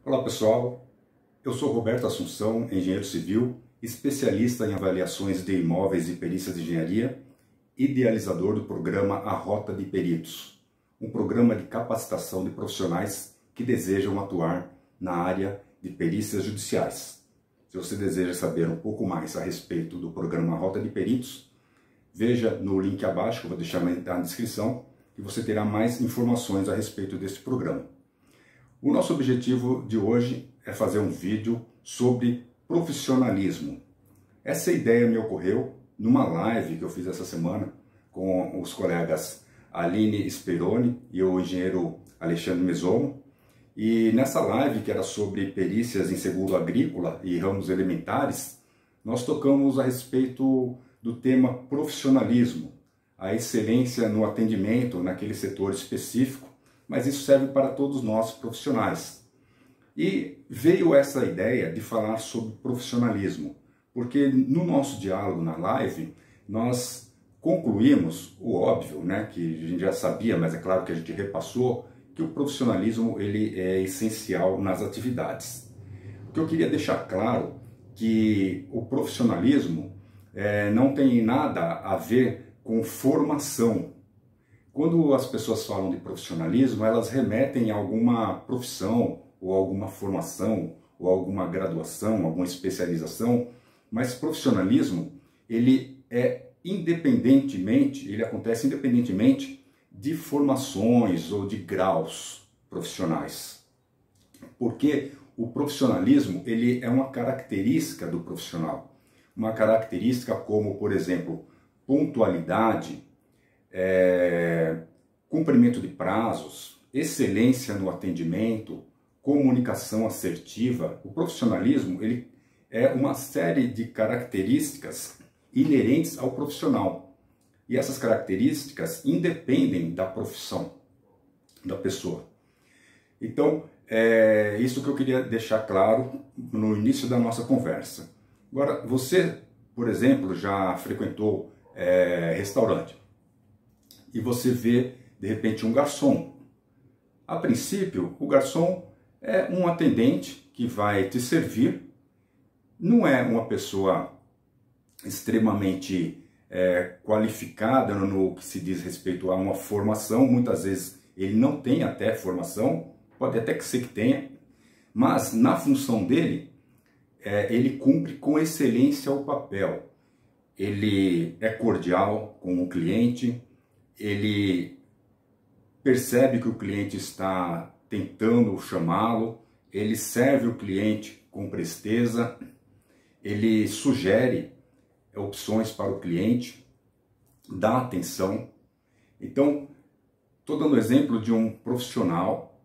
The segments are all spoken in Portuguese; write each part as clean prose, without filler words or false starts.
Olá pessoal, eu sou Roberto Assunção, engenheiro civil, especialista em avaliações de imóveis e perícias de engenharia, idealizador do programa A Rota de Peritos, um programa de capacitação de profissionais que desejam atuar na área de perícias judiciais. Se você deseja saber um pouco mais a respeito do programa A Rota de Peritos, veja no link abaixo, que eu vou deixar na descrição, que você terá mais informações a respeito desse programa. O nosso objetivo de hoje é fazer um vídeo sobre profissionalismo. Essa ideia me ocorreu numa live que eu fiz essa semana com os colegas Aline Speroni e o engenheiro Alexandre Mesomo. E nessa live, que era sobre perícias em seguro agrícola e ramos elementares, nós tocamos a respeito do tema profissionalismo, a excelência no atendimento naquele setor específico, mas isso serve para todos nós profissionais. E veio essa ideia de falar sobre profissionalismo, porque no nosso diálogo na live, nós concluímos o óbvio, que a gente já sabia, mas é claro que a gente repassou, que o profissionalismo ele é essencial nas atividades. O que eu queria deixar claro que o profissionalismo não tem nada a ver com formação. Quando as pessoas falam de profissionalismo, elas remetem a alguma profissão, ou alguma formação, ou alguma graduação, alguma especialização, mas profissionalismo, ele acontece independentemente de formações ou de graus profissionais. Porque o profissionalismo, ele é uma característica do profissional. Uma característica como, por exemplo, pontualidade, cumprimento de prazos, excelência no atendimento, comunicação assertiva. O profissionalismo ele é uma série de características inerentes ao profissional. E essas características independem da profissão da pessoa. Então, é isso que eu queria deixar claro no início da nossa conversa. Agora, você, por exemplo, já frequentou restaurante e você vê, de repente, um garçom. A princípio, o garçom é um atendente que vai te servir, não é uma pessoa extremamente qualificada no que se diz respeito a uma formação. Muitas vezes ele não tem até formação, pode até que ser que tenha, mas na função dele, ele cumpre com excelência o papel. Ele é cordial com o cliente, ele percebe que o cliente está tentando chamá-lo, ele serve o cliente com presteza, ele sugere opções para o cliente, dá atenção. Então, estou dando exemplo de um profissional,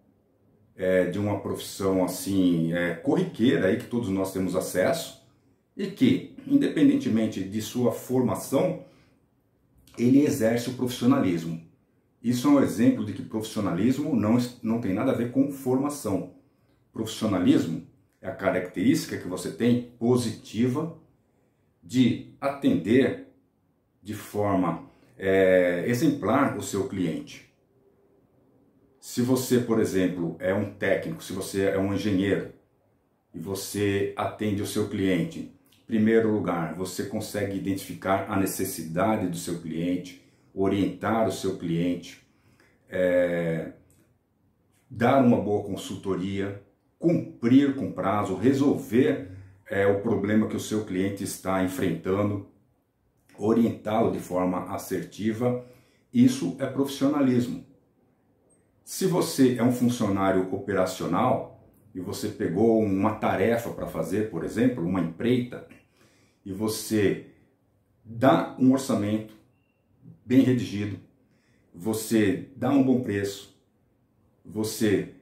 de uma profissão assim corriqueira, aí, que todos nós temos acesso, e que, independentemente de sua formação, ele exerce o profissionalismo. Isso é um exemplo de que profissionalismo não tem nada a ver com formação. Profissionalismo é a característica que você tem positiva de atender de forma exemplar o seu cliente. Se você, por exemplo, é um técnico, se você é um engenheiro e você atende o seu cliente, em primeiro lugar, você consegue identificar a necessidade do seu cliente, orientar o seu cliente, dar uma boa consultoria, cumprir com prazo, resolver o problema que o seu cliente está enfrentando, orientá-lo de forma assertiva. Isso é profissionalismo. Se você é um funcionário operacional e você pegou uma tarefa para fazer, por exemplo, uma empreita, e você dá um orçamento bem redigido, você dá um bom preço, você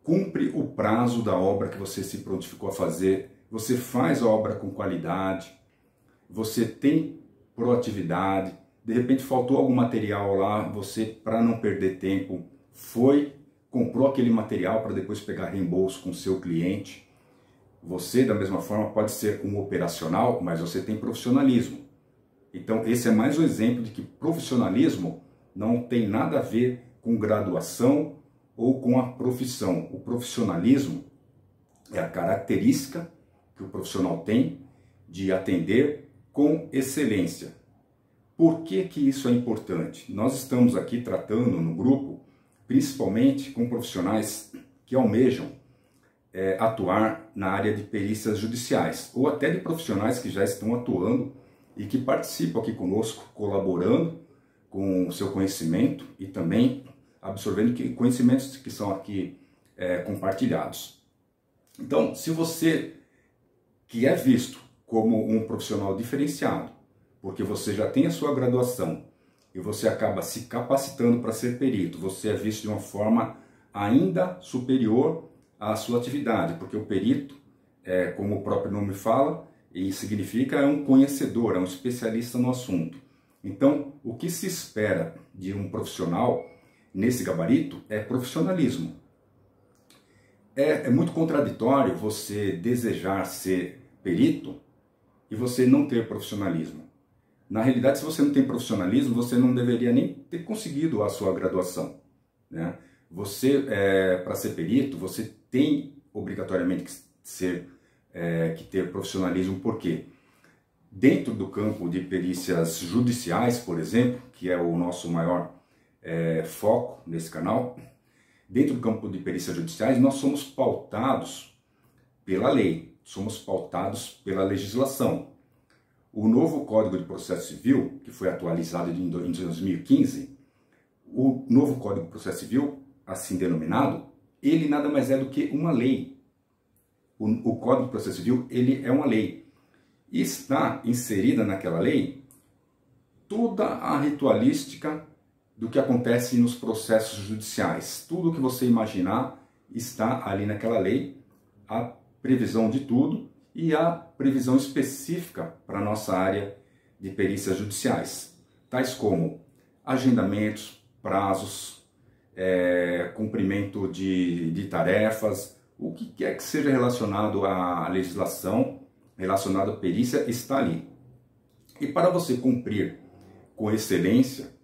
cumpre o prazo da obra que você se prontificou a fazer, você faz a obra com qualidade, você tem proatividade, de repente faltou algum material lá, você, para não perder tempo, comprou aquele material para depois pegar reembolso com o seu cliente. Você, da mesma forma, pode ser um operacional, mas você tem profissionalismo. Então, esse é mais um exemplo de que profissionalismo não tem nada a ver com graduação ou com a profissão. O profissionalismo É a característica que o profissional tem de atender com excelência. Por que que isso é importante? Nós estamos aqui tratando no grupo, principalmente com profissionais que almejam atuar na área de perícias judiciais, ou até de profissionais que já estão atuando e que participam aqui conosco, colaborando com o seu conhecimento e também absorvendo conhecimentos que são aqui compartilhados. Então, se você que é visto como um profissional diferenciado, porque você já tem a sua graduação e você acaba se capacitando para ser perito, você é visto de uma forma ainda superior à sua atividade, porque o perito, como o próprio nome fala e significa, é um conhecedor, é um especialista no assunto. Então, o que se espera de um profissional nesse gabarito é profissionalismo. É muito contraditório você desejar ser perito e você não ter profissionalismo. Na realidade, se você não tem profissionalismo, você não deveria nem ter conseguido a sua graduação, né? Você, para ser perito, você tem obrigatoriamente que ter profissionalismo, porque dentro do campo de perícias judiciais, por exemplo, que é o nosso maior foco nesse canal, dentro do campo de perícias judiciais, nós somos pautados pela lei, somos pautados pela legislação. O novo Código de Processo Civil, que foi atualizado em 2015, o novo Código de Processo Civil, assim denominado, ele nada mais é do que uma lei. O Código de Processo Civil, ele é uma lei. E está inserida naquela lei toda a ritualística do que acontece nos processos judiciais. Tudo que você imaginar está ali naquela lei, a previsão de tudo e a previsão específica para a nossa área de perícias judiciais, tais como agendamentos, prazos, cumprimento de tarefas, o que quer que seja relacionado à legislação, relacionado à perícia, está ali. E para você cumprir com excelência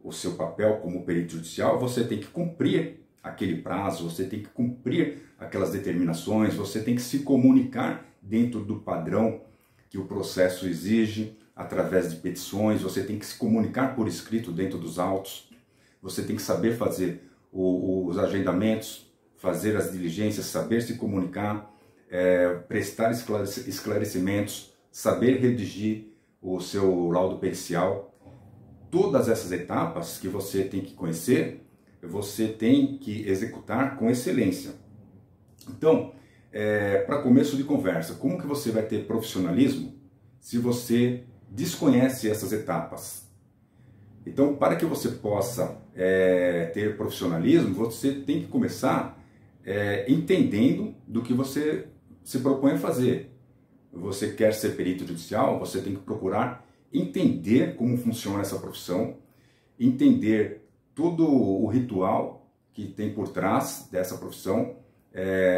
o seu papel como perito judicial, você tem que cumprir aquele prazo, você tem que cumprir aquelas determinações, você tem que se comunicar dentro do padrão que o processo exige, através de petições, você tem que se comunicar por escrito dentro dos autos, você tem que saber fazer os agendamentos, fazer as diligências, saber se comunicar, prestar esclarecimentos, saber redigir o seu laudo pericial. Todas essas etapas que você tem que conhecer, você tem que executar com excelência. Então, para começo de conversa, como que você vai ter profissionalismo se você desconhece essas etapas? Então, para que você possa ter profissionalismo, você tem que começar entendendo do que você se propõe a fazer. Você quer ser perito judicial, você tem que procurar entender como funciona essa profissão, entender todo o ritual que tem por trás dessa profissão,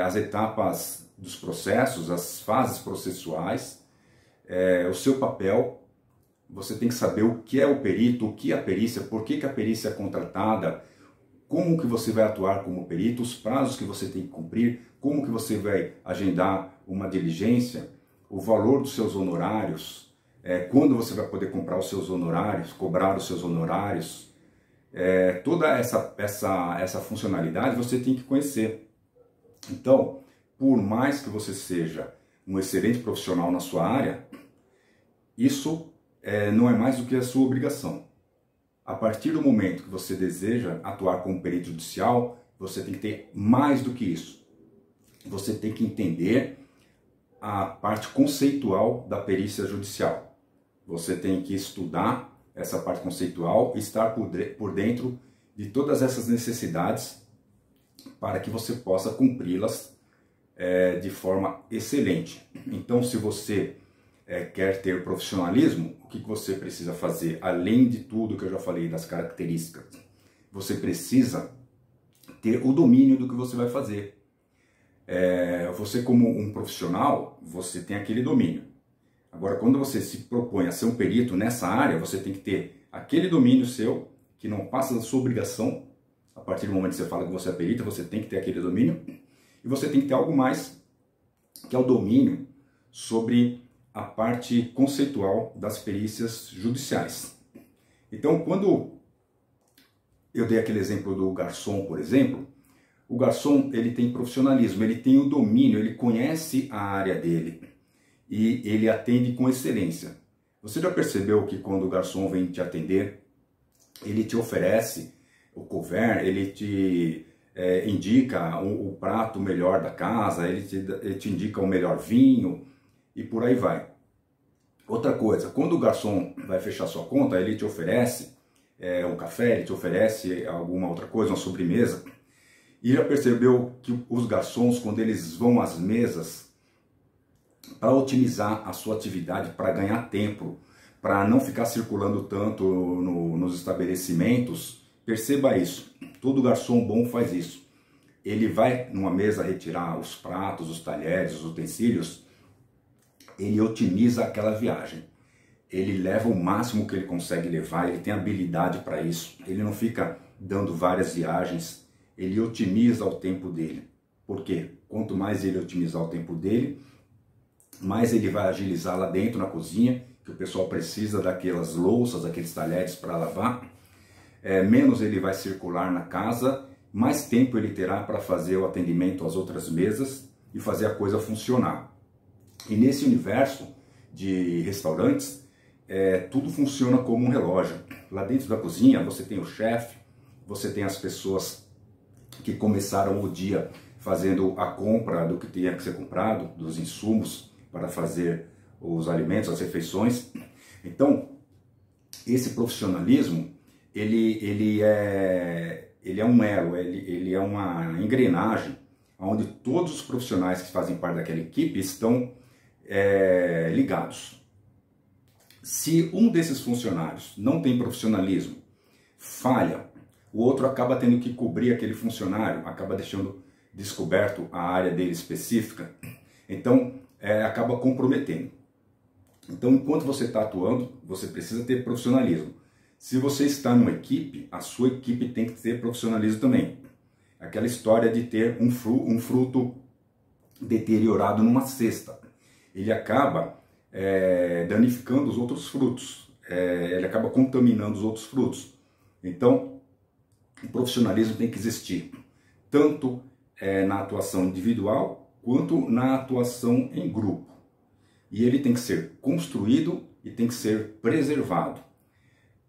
as etapas dos processos, as fases processuais, o seu papel. Você tem que saber o que é o perito, o que é a perícia, por que a perícia é contratada, como que você vai atuar como perito, os prazos que você tem que cumprir, como que você vai agendar uma diligência, o valor dos seus honorários, quando você vai poder comprar os seus honorários, cobrar os seus honorários. Toda essa funcionalidade você tem que conhecer. Então, por mais que você seja um excelente profissional na sua área, isso não é mais do que a sua obrigação. A partir do momento que você deseja atuar como perito judicial, você tem que ter mais do que isso. Você tem que entender a parte conceitual da perícia judicial. Você tem que estudar essa parte conceitual e estar por dentro de todas essas necessidades para que você possa cumpri-las de forma excelente. Então, se você quer ter profissionalismo, o que você precisa fazer? Além de tudo que eu já falei das características, você precisa ter o domínio do que você vai fazer. Você, como um profissional, você tem aquele domínio. Agora, quando você se propõe a ser um perito nessa área, você tem que ter aquele domínio seu, que não passa da sua obrigação. A partir do momento que você fala que você é perito, você tem que ter aquele domínio. E você tem que ter algo mais, que é o domínio sobre a parte conceitual das perícias judiciais. Então, quando eu dei aquele exemplo do garçom, por exemplo, o garçom ele tem profissionalismo, ele tem o domínio, ele conhece a área dele e ele atende com excelência. Você já percebeu que quando o garçom vem te atender, ele te oferece o couvert, ele te indica o prato melhor da casa, ele te indica o melhor vinho e por aí vai. Outra coisa, quando o garçom vai fechar sua conta, ele te oferece um café, ele te oferece alguma outra coisa, uma sobremesa. E já percebeu que os garçons, quando eles vão às mesas, para otimizar a sua atividade, para ganhar tempo, para não ficar circulando tanto nos estabelecimentos, perceba isso. Todo garçom bom faz isso. Ele vai numa mesa retirar os pratos, os talheres, os utensílios, ele otimiza aquela viagem. Ele leva o máximo que ele consegue levar, ele tem habilidade para isso. Ele não fica dando várias viagens, ele otimiza o tempo dele. Por quê? Quanto mais ele otimizar o tempo dele, mais ele vai agilizar lá dentro na cozinha, que o pessoal precisa daquelas louças, daqueles talheres para lavar. Menos ele vai circular na casa, mais tempo ele terá para fazer o atendimento às outras mesas e fazer a coisa funcionar. E nesse universo de restaurantes, tudo funciona como um relógio. Lá dentro da cozinha você tem o chefe, você tem as pessoas que começaram o dia fazendo a compra do que tinha que ser comprado, dos insumos para fazer os alimentos, as refeições. Então, esse profissionalismo, ele é um elo, ele é uma engrenagem onde todos os profissionais que fazem parte daquela equipe estão ligados. Se um desses funcionários não tem profissionalismo, falha, o outro acaba tendo que cobrir aquele funcionário, acaba deixando descoberto a área dele específica, então acaba comprometendo. Então, enquanto você está atuando, você precisa ter profissionalismo. Se você está numa equipe, a sua equipe tem que ter profissionalismo também. Aquela história de ter um fruto deteriorado numa cesta. Ele acaba danificando os outros frutos, ele acaba contaminando os outros frutos. Então, o profissionalismo tem que existir, tanto na atuação individual, quanto na atuação em grupo. E ele tem que ser construído e tem que ser preservado.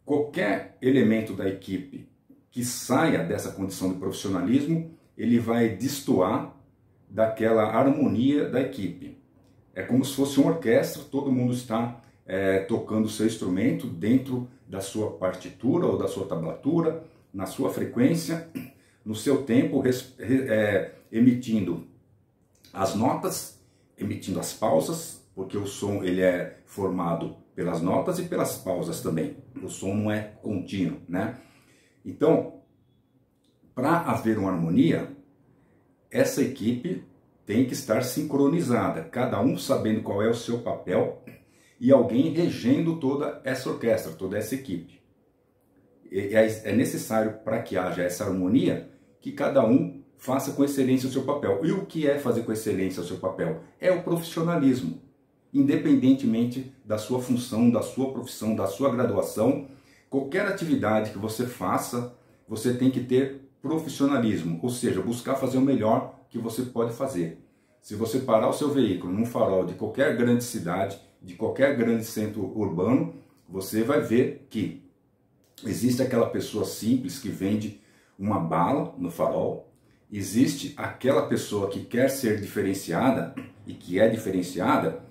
Qualquer elemento da equipe que saia dessa condição de profissionalismo, ele vai destoar daquela harmonia da equipe. É como se fosse uma orquestra, todo mundo está tocando o seu instrumento dentro da sua partitura ou da sua tablatura, na sua frequência, no seu tempo, emitindo as notas, emitindo as pausas, porque o som ele é formado pelas notas e pelas pausas também. O som não é contínuo, né? Então, para haver uma harmonia, essa equipe tem que estar sincronizada, cada um sabendo qual é o seu papel e alguém regendo toda essa orquestra, toda essa equipe. É necessário, para que haja essa harmonia, que cada um faça com excelência o seu papel. E o que é fazer com excelência o seu papel? É o profissionalismo. Independentemente da sua função, da sua profissão, da sua graduação, qualquer atividade que você faça, você tem que ter profissionalismo, ou seja, buscar fazer o melhor que você pode fazer. Se você parar o seu veículo num farol de qualquer grande cidade, de qualquer grande centro urbano, você vai ver que existe aquela pessoa simples que vende uma bala no farol, existe aquela pessoa que quer ser diferenciada e que é diferenciada,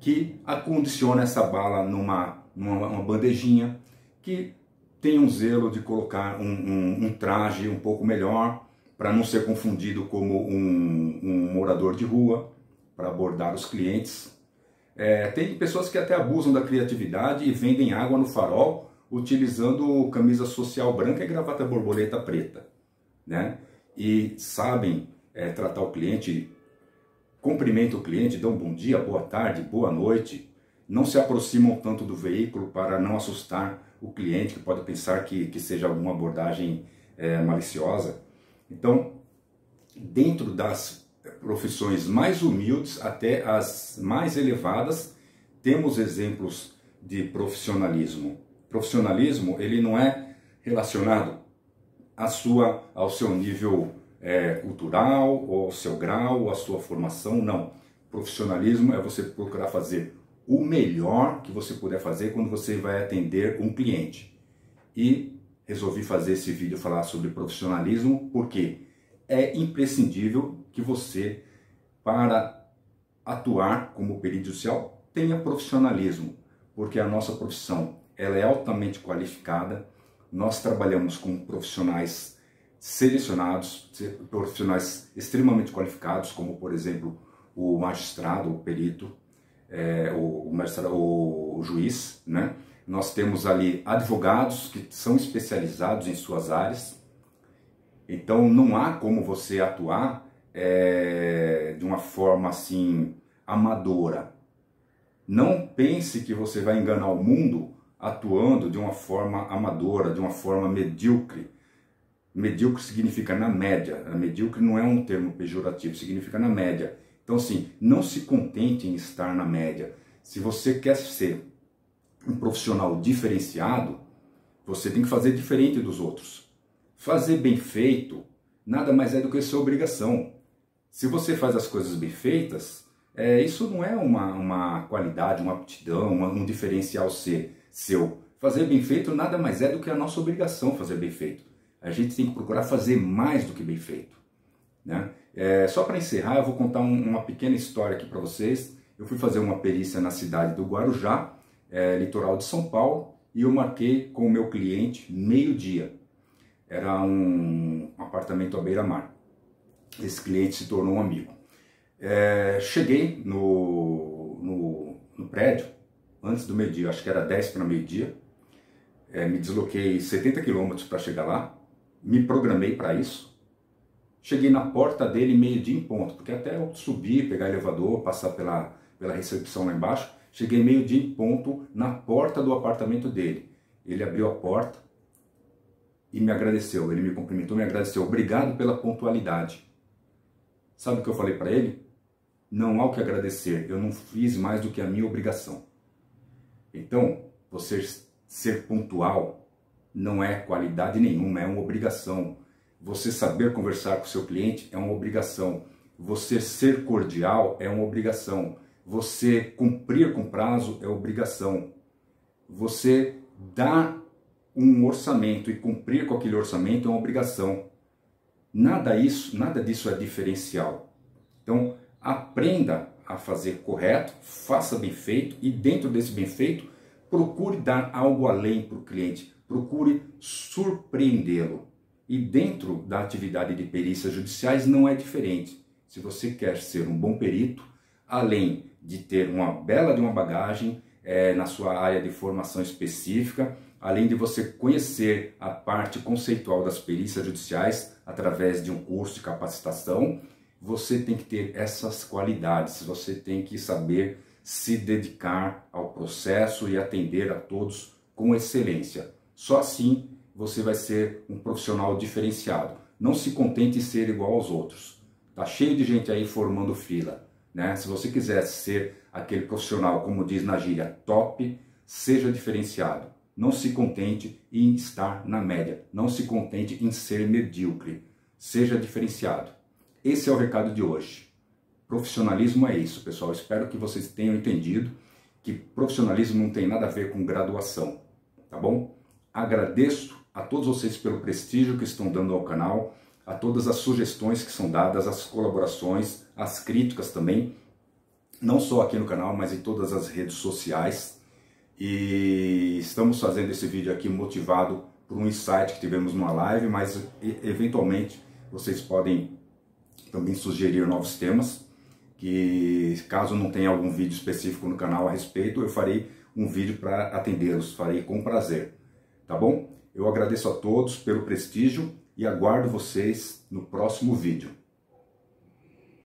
que acondiciona essa bala numa bandejinha, que tem um zelo de colocar um traje um pouco melhor, para não ser confundido como um morador de rua, para abordar os clientes. Tem pessoas que até abusam da criatividade e vendem água no farol, utilizando camisa social branca e gravata borboleta preta, né? E sabem tratar o cliente, cumprimentam o cliente, dão bom dia, boa tarde, boa noite, não se aproximam tanto do veículo para não assustar o cliente, que pode pensar que seja alguma abordagem maliciosa. Então, dentro das profissões mais humildes até as mais elevadas, temos exemplos de profissionalismo. Profissionalismo, ele não é relacionado ao seu nível cultural, ou ao seu grau, ou à sua formação, não. Profissionalismo é você procurar fazer o melhor que você puder fazer quando você vai atender um cliente. E resolvi fazer esse vídeo falar sobre profissionalismo porque é imprescindível que você, para atuar como perito judicial, tenha profissionalismo, porque a nossa profissão ela é altamente qualificada. Nós trabalhamos com profissionais selecionados, profissionais extremamente qualificados, como por exemplo o magistrado, o perito, o juiz, né? Nós temos ali advogados que são especializados em suas áreas. Então não há como você atuar de uma forma assim amadora. Não pense que você vai enganar o mundo atuando de uma forma amadora, de uma forma medíocre. Medíocre significa na média. Medíocre não é um termo pejorativo, significa na média. Então assim, não se contente em estar na média. Se você quer ser um profissional diferenciado, você tem que fazer diferente dos outros. Fazer bem feito nada mais é do que sua obrigação. Se você faz as coisas bem feitas, isso não é uma qualidade, uma aptidão, um diferencial seu. Fazer bem feito nada mais é do que a nossa obrigação fazer bem feito. A gente tem que procurar fazer mais do que bem feito, né? Só para encerrar, eu vou contar uma pequena história aqui para vocês. Eu fui fazer uma perícia na cidade do Guarujá, litoral de São Paulo, e eu marquei com o meu cliente meio-dia. Era um apartamento à beira-mar. Esse cliente se tornou um amigo. Cheguei no prédio antes do meio-dia, acho que era 10 para meio-dia. Me desloquei 70 quilômetros para chegar lá, me programei para isso. Cheguei na porta dele meio-dia em ponto, porque até eu subir, pegar elevador, passar pela recepção lá embaixo, cheguei meio-dia em ponto na porta do apartamento dele. Ele abriu a porta e me agradeceu, ele me cumprimentou, me agradeceu. Obrigado pela pontualidade. Sabe o que eu falei para ele? Não há o que agradecer, eu não fiz mais do que a minha obrigação. Então, você ser pontual não é qualidade nenhuma, é uma obrigação. Você saber conversar com o seu cliente é uma obrigação. Você ser cordial é uma obrigação. Você cumprir com prazo é obrigação. Você dar um orçamento e cumprir com aquele orçamento é uma obrigação. Nada disso é diferencial. Então, aprenda a fazer correto, faça bem feito e dentro desse bem feito, procure dar algo além para o cliente, procure surpreendê-lo. E dentro da atividade de perícias judiciais não é diferente. Se você quer ser um bom perito, além de ter uma bela de uma bagagem na sua área de formação específica, além de você conhecer a parte conceitual das perícias judiciais através de um curso de capacitação, você tem que ter essas qualidades, você tem que saber se dedicar ao processo e atender a todos com excelência. Só assim você vai ser um profissional diferenciado. Não se contente em ser igual aos outros. Tá cheio de gente aí formando fila, né? Se você quiser ser aquele profissional, como diz na gíria, top, seja diferenciado. Não se contente em estar na média. Não se contente em ser medíocre. Seja diferenciado. Esse é o recado de hoje. Profissionalismo é isso, pessoal. Espero que vocês tenham entendido que profissionalismo não tem nada a ver com graduação, tá bom? Agradeço a todos vocês pelo prestígio que estão dando ao canal, a todas as sugestões que são dadas, as colaborações, as críticas também, não só aqui no canal, mas em todas as redes sociais. E estamos fazendo esse vídeo aqui motivado por um insight que tivemos numa live, mas eventualmente vocês podem também sugerir novos temas, que caso não tenha algum vídeo específico no canal a respeito, eu farei um vídeo para atendê-los, farei com prazer, tá bom? Eu agradeço a todos pelo prestígio e aguardo vocês no próximo vídeo.